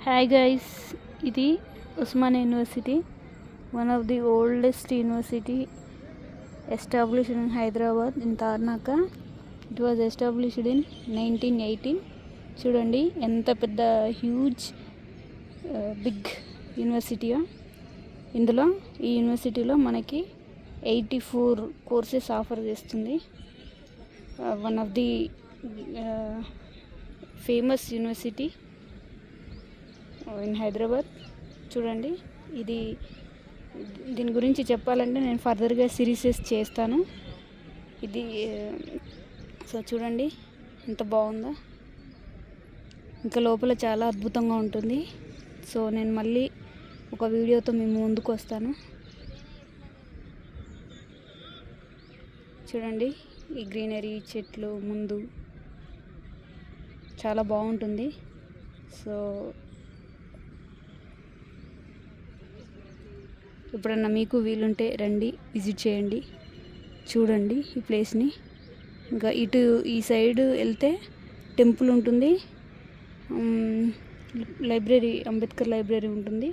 Hi guys, ఇది Osmania university, one of the oldest university established in Hyderabad in Tarnaka. It was established in 1918. చూడండి ఎంత పెద్ద huge big యూనివర్సిటీయో. ఈ యూనివర్సిటీలో మనకి 84 కోర్సెస్ ఆఫర్ చేస్తుంది. One of the famous university in Hyderabad. చూడండి, దీని గురించి చెప్పాలంటే నేను ఫర్దర్గా సిరీసెస్ చేస్తాను. సో చూడండి ఎంత బాగుందో. ఇంకా లోపల చాలా అద్భుతంగా ఉంటుంది. సో నేను మళ్ళీ ఒక వీడియోతో మేము ముందుకు వస్తాను. చూడండి ఈ గ్రీనరీ, చెట్లు ముందు చాలా బాగుంటుంది. సో ఎప్పుడన్నా మీకు వీలుంటే రండి, విజిట్ చేయండి, చూడండి ఈ ప్లేస్ని. ఇంకా ఈ సైడ్ వెళ్తే టెంపుల్ ఉంటుంది, లైబ్రరీ, అంబేద్కర్ లైబ్రరీ ఉంటుంది.